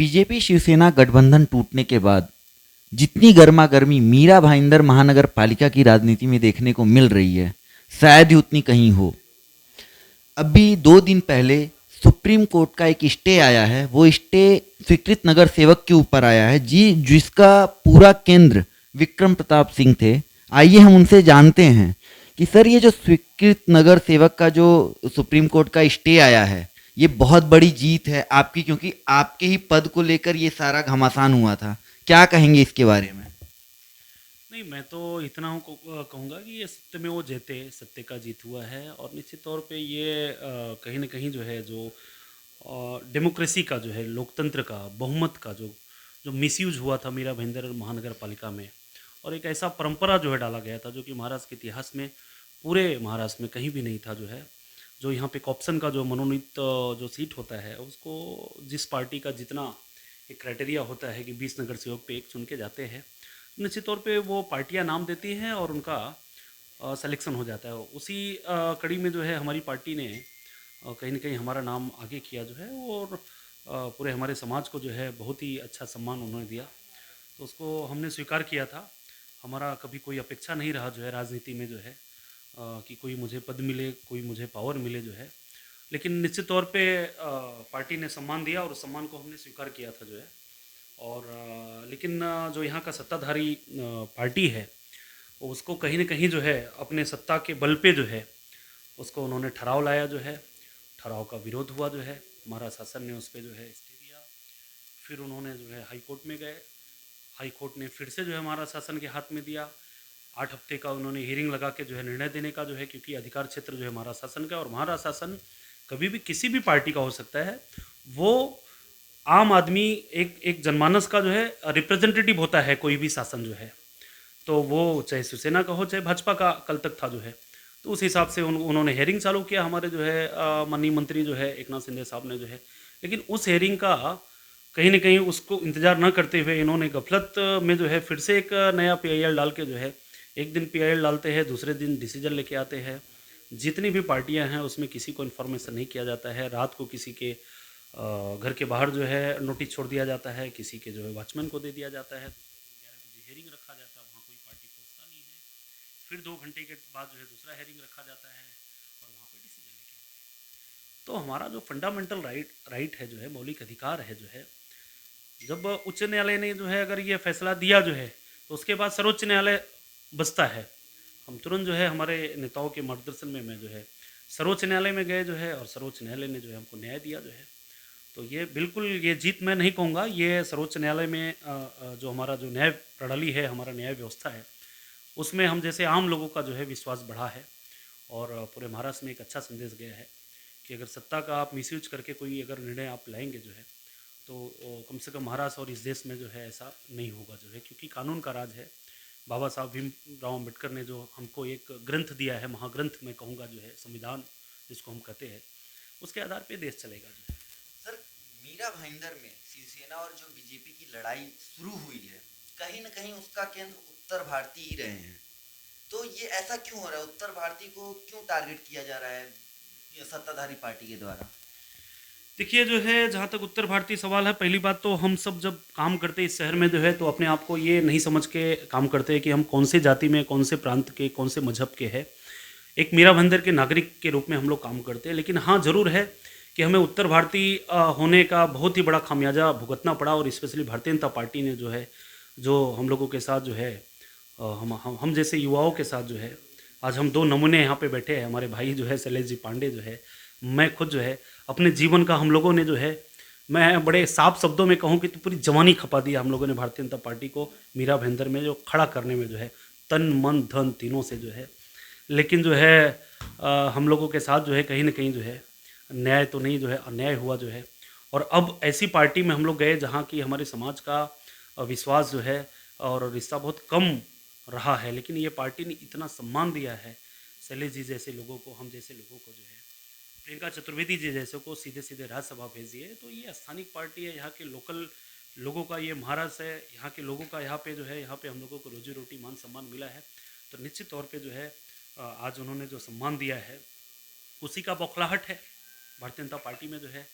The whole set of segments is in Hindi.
बीजेपी शिवसेना गठबंधन टूटने के बाद जितनी गर्मा गर्मी मीरा भाईंदर महानगर पालिका की राजनीति में देखने को मिल रही है, शायद ही उतनी कहीं हो। अभी 2 दिन पहले सुप्रीम कोर्ट का एक स्टे आया है। वो स्टे स्वीकृत नगर सेवक के ऊपर आया है जी, जिसका पूरा केंद्र विक्रम प्रताप सिंह थे। आइए हम उनसे जानते हैं कि सर, ये जो स्वीकृत नगर सेवक का जो सुप्रीम कोर्ट का स्टे आया है, ये बहुत बड़ी जीत है आपकी, क्योंकि आपके ही पद को लेकर ये सारा घमासान हुआ था। क्या कहेंगे इसके बारे में? नहीं, मैं तो इतना कहूँगा कि ये सत्य में वो जयते, सत्य का जीत हुआ है। और निश्चित तौर पे ये कहीं न कहीं जो है, जो डेमोक्रेसी का जो है, लोकतंत्र का, बहुमत का जो जो मिसयूज़ हुआ था मीरा भाईंदर महानगर पालिका में, और एक ऐसा परंपरा जो है डाला गया था जो कि महाराष्ट्र के इतिहास में, पूरे महाराष्ट्र में कहीं भी नहीं था जो है। जो यहाँ पे कॉप्शन का जो मनोनीत जो सीट होता है, उसको जिस पार्टी का जितना एक क्राइटेरिया होता है कि 20 नगर सेवक पे एक चुन के जाते हैं, निश्चित तौर पे वो पार्टियां नाम देती हैं और उनका सिलेक्शन हो जाता है। उसी कड़ी में जो है हमारी पार्टी ने कहीं न कहीं हमारा नाम आगे किया जो है, और पूरे हमारे समाज को जो है बहुत ही अच्छा सम्मान उन्होंने दिया। तो उसको हमने स्वीकार किया था। हमारा कभी कोई अपेक्षा नहीं रहा जो है राजनीति में जो है, कि कोई मुझे पद मिले, कोई मुझे पावर मिले जो है। लेकिन निश्चित तौर पे पार्टी ने सम्मान दिया और उस सम्मान को हमने स्वीकार किया था जो है। और लेकिन जो यहाँ का सत्ताधारी पार्टी है, उसको कहीं न कहीं जो है अपने सत्ता के बल पे जो है, उसको उन्होंने ठहराव लाया जो है। ठहराव का विरोध हुआ जो है, हमारा शासन ने उस पे जो है स्टे दिया। फिर उन्होंने जो है हाई कोर्ट में गए। हाई कोर्ट ने फिर से जो है हमारा शासन के हाथ में दिया। 8 हफ्ते का उन्होंने हियरिंग लगा के जो है निर्णय देने का जो है, क्योंकि अधिकार क्षेत्र जो है हमारा शासन का, और हमारा शासन कभी भी किसी भी पार्टी का हो सकता है। वो आम आदमी, एक एक जनमानस का जो है रिप्रेजेंटेटिव होता है कोई भी शासन जो है। तो वो चाहे शिवसेना का हो चाहे भाजपा का कल तक था जो है। तो उस हिसाब से उन्होंने हेयरिंग चालू किया। हमारे जो है माननीय मंत्री जो है एकनाथ शिंदे साहब ने जो है, लेकिन उस हेयरिंग का कहीं न कहीं उसको इंतज़ार न करते हुए इन्होंने गफलत में जो है फिर से एक नया पीआईएल डाल के जो है, एक दिन पीआईएल डालते हैं, दूसरे दिन डिसीजन लेके आते हैं। जितनी भी पार्टियां हैं उसमें किसी को इन्फॉर्मेशन नहीं किया जाता है। रात को किसी के घर के बाहर जो है नोटिस छोड़ दिया जाता है, किसी के जो है वॉचमैन को दे दिया जाता है। 11 बजे हेयरिंग रखा जाता है, वहाँ कोई पार्टी पहुँचता नहीं है। फिर 2 घंटे के बाद जो है दूसरा हेयरिंग रखा जाता है और वहाँ पे डिसीजन लेके आते हैं। तो हमारा जो फंडामेंटल राइट है जो है, मौलिक अधिकार है जो है, जब उच्च न्यायालय ने जो है अगर ये फैसला दिया जो है, तो उसके बाद सर्वोच्च न्यायालय बचता है। हम तुरंत जो है हमारे नेताओं के मार्गदर्शन में मैं जो है सर्वोच्च न्यायालय में गए जो है, और सर्वोच्च न्यायालय ने जो है हमको न्याय दिया जो है। तो ये बिल्कुल, ये जीत मैं नहीं कहूँगा। ये सर्वोच्च न्यायालय में जो हमारा जो न्याय प्रणाली है, हमारा न्याय व्यवस्था है, उसमें हम जैसे आम लोगों का जो है विश्वास बढ़ा है। और पूरे महाराष्ट्र में एक अच्छा संदेश गया है कि अगर सत्ता का आप मिसयूज करके कोई अगर निर्णय आप लाएंगे जो है, तो कम से कम महाराष्ट्र और इस देश में जो है ऐसा नहीं होगा जो है, क्योंकि कानून का राज है। बाबा साहब भीमराव अम्बेडकर ने जो हमको एक ग्रंथ दिया है, महाग्रंथ मैं कहूँगा जो है, संविधान जिसको हम कहते हैं, उसके आधार पे देश चलेगा जो है। सर, मीरा भाईंदर में शिवसेना और जो बीजेपी की लड़ाई शुरू हुई है, कहीं ना कहीं उसका केंद्र उत्तर भारतीय ही रहे हैं। तो ये ऐसा क्यों हो रहा है? उत्तर भारतीय को क्यों टारगेट किया जा रहा है ये सत्ताधारी पार्टी के द्वारा? देखिए जो है, जहाँ तक उत्तर भारतीय सवाल है, पहली बात तो हम सब जब काम करते इस शहर में जो है, तो अपने आप को ये नहीं समझ के काम करते हैं कि हम कौन से जाति में, कौन से प्रांत के, कौन से मजहब के हैं। एक मीरा भाईंदर के नागरिक के रूप में हम लोग काम करते हैं। लेकिन हाँ, ज़रूर है कि हमें उत्तर भारतीय होने का बहुत ही बड़ा खामियाजा भुगतना पड़ा। और स्पेशली भारतीय जनता पार्टी ने जो है, जो हम लोगों के साथ जो है, हम जैसे युवाओं के साथ जो है, आज हम 2 नमूने यहाँ पे बैठे हैं। हमारे भाई जो है शैलेश जी पांडे जो है, मैं खुद जो है, अपने जीवन का हम लोगों ने जो है, मैं बड़े साफ शब्दों में कहूँ कि तो पूरी जवानी खपा दी हम लोगों ने भारतीय जनता पार्टी को मीरा भाईंदर में जो खड़ा करने में जो है, तन मन धन तीनों से जो है। लेकिन जो है हम लोगों के साथ जो है कहीं न कहीं जो है न्याय तो नहीं, जो है अन्याय हुआ जो है। और अब ऐसी पार्टी में हम लोग गए जहाँ की हमारे समाज का विश्वास जो है और रिश्ता बहुत कम रहा है। लेकिन ये पार्टी ने इतना सम्मान दिया है शैलेश जी जैसे लोगों को, हम जैसे लोगों को जो है, प्रियंका चतुर्वेदी जी जैसे को सीधे सीधे राज्यसभा भेज दिए। तो ये स्थानीय पार्टी है, यहाँ के लोकल लोगों का ये महाराष्ट्र है, यहाँ के लोगों का यहाँ पे जो है, यहाँ पे हम लोगों को रोजी रोटी मान सम्मान मिला है। तो निश्चित तौर पे जो है आज उन्होंने जो सम्मान दिया है, उसी का बौखलाहट है भारतीय जनता पार्टी में जो है,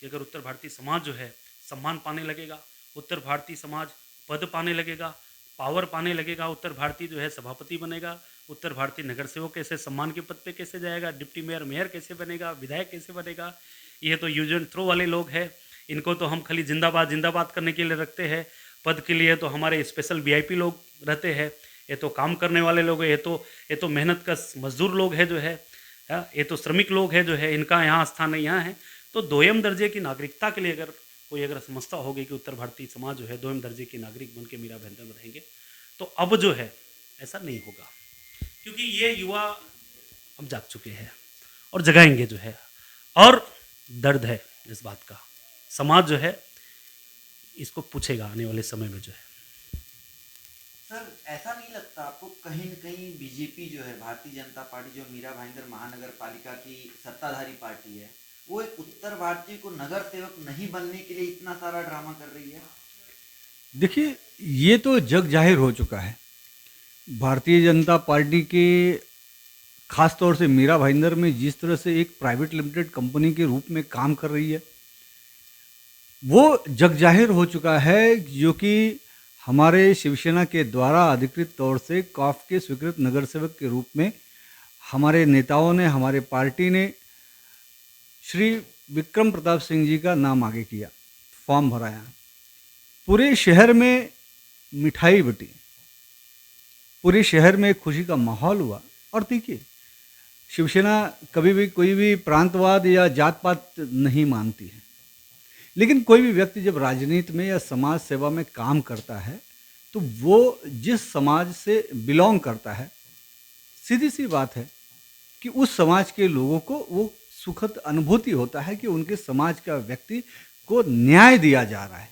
कि अगर उत्तर भारतीय समाज जो है सम्मान पाने लगेगा, उत्तर भारतीय समाज पद पाने लगेगा, पावर पाने लगेगा, उत्तर भारतीय जो है सभापति बनेगा, उत्तर भारतीय नगर सेवक कैसे सम्मान के पद पे कैसे जाएगा, डिप्टी मेयर मेयर कैसे बनेगा, विधायक कैसे बनेगा। ये तो यूज एंड थ्रो वाले लोग हैं, इनको तो हम खाली जिंदाबाद जिंदाबाद करने के लिए रखते हैं। पद के लिए तो हमारे स्पेशल वीआईपी लोग रहते हैं, ये तो काम करने वाले लोग हैं, ये तो मेहनत का मजदूर लोग है जो है, ये तो श्रमिक लोग हैं जो है, इनका यहाँ स्थान नहीं यहाँ है। तो दोयम दर्जे की नागरिकता के लिए अगर कोई समझता होगी कि उत्तर भारतीय समाज जो है दोयम दर्जे की नागरिक बन के मीरा भाईंदर में रहेंगे, तो अब जो है ऐसा नहीं होगा, क्योंकि ये युवा अब जाग चुके हैं और जगाएंगे जो है। और दर्द है इस बात का, समाज जो है इसको पूछेगा आने वाले समय में जो है। सर, ऐसा नहीं लगता आपको कहीं न कहीं बीजेपी जो है, भारतीय जनता पार्टी जो मीरा भाईंदर महानगर पालिका की सत्ताधारी पार्टी है, वो एक उत्तर भारतीय को नगर सेवक नहीं बनने के लिए इतना सारा ड्रामा कर रही है? देखिए, ये तो जग जाहिर हो चुका है। भारतीय जनता पार्टी के खास तौर से मीरा भाईंदर में जिस तरह से एक प्राइवेट लिमिटेड कंपनी के रूप में काम कर रही है, वो जग जाहिर हो चुका है, जो कि हमारे शिवसेना के द्वारा अधिकृत तौर से कॉफ के स्वीकृत नगर सेवक के रूप में हमारे नेताओं ने, हमारे पार्टी ने श्री विक्रम प्रताप सिंह जी का नाम आगे किया, फॉर्म भराया, पूरे शहर में मिठाई बटी, पूरे शहर में खुशी का माहौल हुआ। और देखिए, शिवसेना कभी भी कोई भी प्रांतवाद या जात पात नहीं मानती है, लेकिन कोई भी व्यक्ति जब राजनीति में या समाज सेवा में काम करता है तो वो जिस समाज से बिलोंग करता है, सीधी सी बात है कि उस समाज के लोगों को वो सुखद अनुभूति होता है कि उनके समाज का व्यक्ति को न्याय दिया जा रहा है।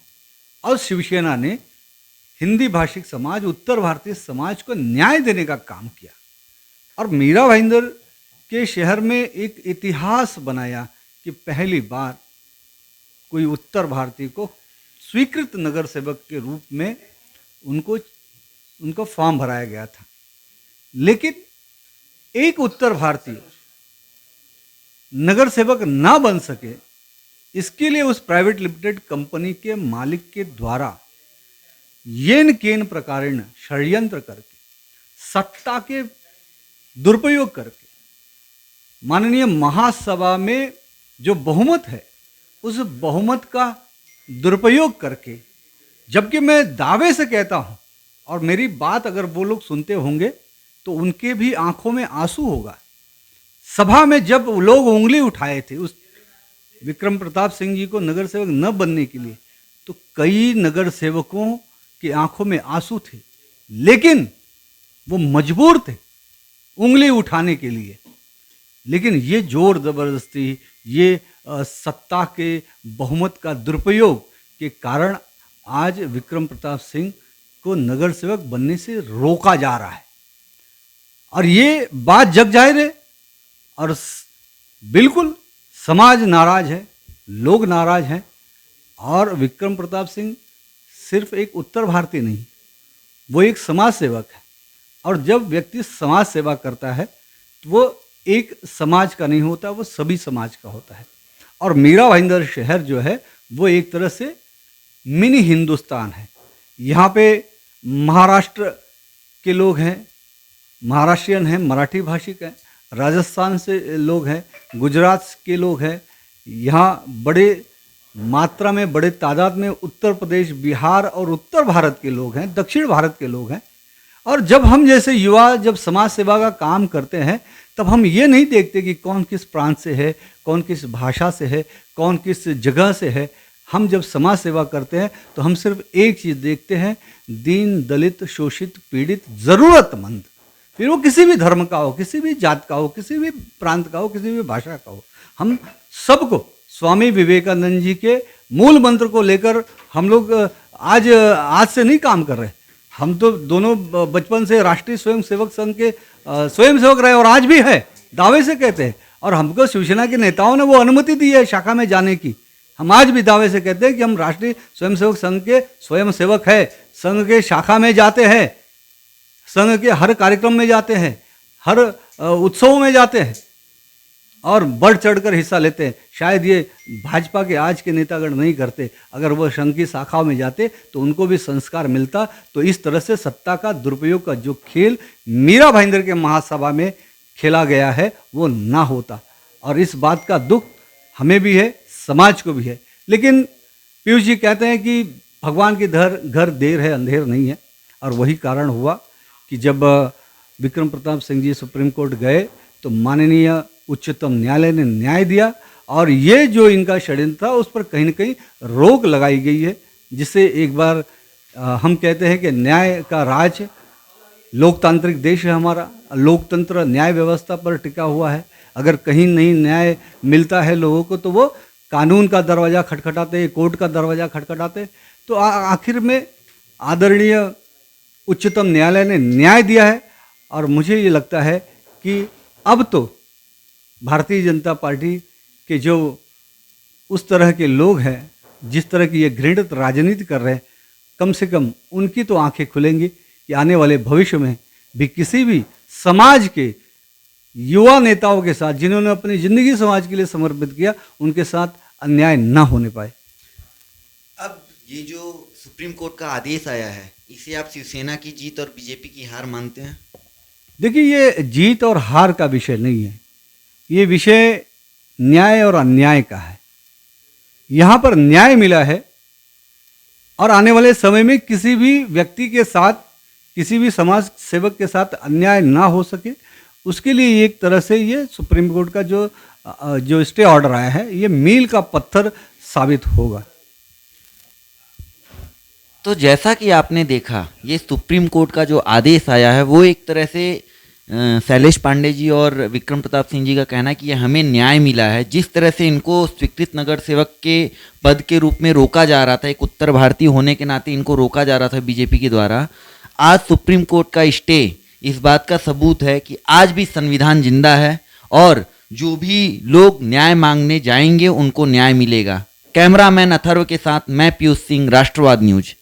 और शिवसेना ने हिंदी भाषिक समाज, उत्तर भारतीय समाज को न्याय देने का काम किया और मीरा भाईंदर के शहर में एक इतिहास बनाया कि पहली बार कोई उत्तर भारतीय को स्वीकृत नगर सेवक के रूप में उनको फॉर्म भराया गया था। लेकिन एक उत्तर भारतीय नगर सेवक ना बन सके, इसके लिए उस प्राइवेट लिमिटेड कंपनी के मालिक के द्वारा येन केन प्रकारेण षड्यंत्र करके, सत्ता के दुरुपयोग करके, माननीय महासभा में जो बहुमत है उस बहुमत का दुरुपयोग करके, जबकि मैं दावे से कहता हूं और मेरी बात अगर वो लोग सुनते होंगे तो उनके भी आंखों में आंसू होगा। सभा में जब लोग उंगली उठाए थे उस विक्रम प्रताप सिंह जी को नगर सेवक न बनने के लिए, तो कई नगर सेवकों की आंखों में आंसू थे, लेकिन वो मजबूर थे उंगली उठाने के लिए। लेकिन ये जोर जबरदस्ती, ये सत्ता के बहुमत का दुरुपयोग के कारण आज विक्रम प्रताप सिंह को नगर सेवक बनने से रोका जा रहा है। और ये बात जग जाहिर है और बिल्कुल समाज नाराज है, लोग नाराज हैं। और विक्रम प्रताप सिंह सिर्फ एक उत्तर भारतीय नहीं, वो एक समाज सेवक है। और जब व्यक्ति समाज सेवा करता है तो वो एक समाज का नहीं होता, वो सभी समाज का होता है। और मीरा भाईंदर शहर जो है वो एक तरह से मिनी हिंदुस्तान है। यहाँ पे महाराष्ट्र के लोग हैं, महाराष्ट्रियन हैं, मराठी भाषिक हैं, राजस्थान से लोग हैं, गुजरात के लोग हैं, यहाँ बड़े मात्रा में, बड़े तादाद में उत्तर प्रदेश, बिहार और उत्तर भारत के लोग हैं, दक्षिण भारत के लोग हैं। और जब हम जैसे युवा जब समाज सेवा का काम करते हैं तब हम ये नहीं देखते कि कौन किस प्रांत से है, कौन किस भाषा से है, कौन किस जगह से है। हम जब समाज सेवा करते हैं तो हम सिर्फ एक चीज़ देखते हैं, दीन दलित शोषित पीड़ित ज़रूरतमंद, फिर वो किसी भी धर्म का हो, किसी भी जात का हो, किसी भी प्रांत का हो, किसी भी भाषा का हो। हम सबको स्वामी विवेकानंद जी के मूल मंत्र को लेकर हम लोग आज से नहीं काम कर रहे। हम तो दोनों बचपन से राष्ट्रीय स्वयंसेवक संघ के स्वयंसेवक रहे और आज भी है, दावे से कहते हैं। और हमको शिवसेना के नेताओं ने वो अनुमति दी है शाखा में जाने की। हम आज भी दावे से कहते हैं कि हम राष्ट्रीय स्वयंसेवक संघ के स्वयंसेवक है, संघ के शाखा में जाते हैं, संघ के हर कार्यक्रम में जाते हैं, हर उत्सवों में जाते हैं। और बढ़ चढ़कर हिस्सा लेते हैं। शायद ये भाजपा के आज के नेतागण नहीं करते। अगर वह संघ की शाखाओं में जाते तो उनको भी संस्कार मिलता। तो इस तरह से सत्ता का दुरुपयोग का जो खेल मीरा भाईंदर के महासभा में खेला गया है वो ना होता। और इस बात का दुख हमें भी है, समाज को भी है। लेकिन पीयूष जी कहते हैं कि भगवान के घर देर है अंधेर नहीं है। और वही कारण हुआ कि जब विक्रम प्रताप सिंह जी सुप्रीम कोर्ट गए तो माननीय उच्चतम न्यायालय ने न्याय दिया और ये जो इनका षड्यंत्र था उस पर कहीं न कहीं रोक लगाई गई है, जिससे एक बार हम कहते हैं कि न्याय का राज, लोकतांत्रिक देश है हमारा, लोकतंत्र न्याय व्यवस्था पर टिका हुआ है। अगर कहीं नहीं न्याय मिलता है लोगों को तो वो कानून का दरवाज़ा खटखटाते, कोर्ट का दरवाज़ा खटखटाते। तो आखिर में आदरणीय उच्चतम न्यायालय ने न्याय दिया है और मुझे ये लगता है कि अब तो भारतीय जनता पार्टी के जो उस तरह के लोग हैं, जिस तरह की ये घृणित राजनीति कर रहे हैं, कम से कम उनकी तो आंखें खुलेंगी कि आने वाले भविष्य में भी किसी भी समाज के युवा नेताओं के साथ, जिन्होंने अपनी ज़िंदगी समाज के लिए समर्पित किया, उनके साथ अन्याय ना होने पाए। अब ये जो सुप्रीम कोर्ट का आदेश आया है, इसे आप शिवसेना की जीत और बीजेपी की हार मानते हैं? देखिए, ये जीत और हार का विषय नहीं है, ये विषय न्याय और अन्याय का है। यहाँ पर न्याय मिला है और आने वाले समय में किसी भी व्यक्ति के साथ, किसी भी समाज सेवक के साथ अन्याय ना हो सके, उसके लिए एक तरह से ये सुप्रीम कोर्ट का जो स्टे ऑर्डर आया है, ये मील का पत्थर साबित होगा। तो जैसा कि आपने देखा, ये सुप्रीम कोर्ट का जो आदेश आया है वो एक तरह से शैलेश पांडे जी और विक्रम प्रताप सिंह जी का कहना है कि ये हमें न्याय मिला है। जिस तरह से इनको स्वीकृत नगर सेवक के पद के रूप में रोका जा रहा था, एक उत्तर भारतीय होने के नाते इनको रोका जा रहा था बीजेपी के द्वारा, आज सुप्रीम कोर्ट का स्टे इस बात का सबूत है कि आज भी संविधान जिंदा है और जो भी लोग न्याय मांगने जाएंगे उनको न्याय मिलेगा। कैमरामैन अथर्व के साथ मैं पीयूष सिंह, राष्ट्रवाद न्यूज।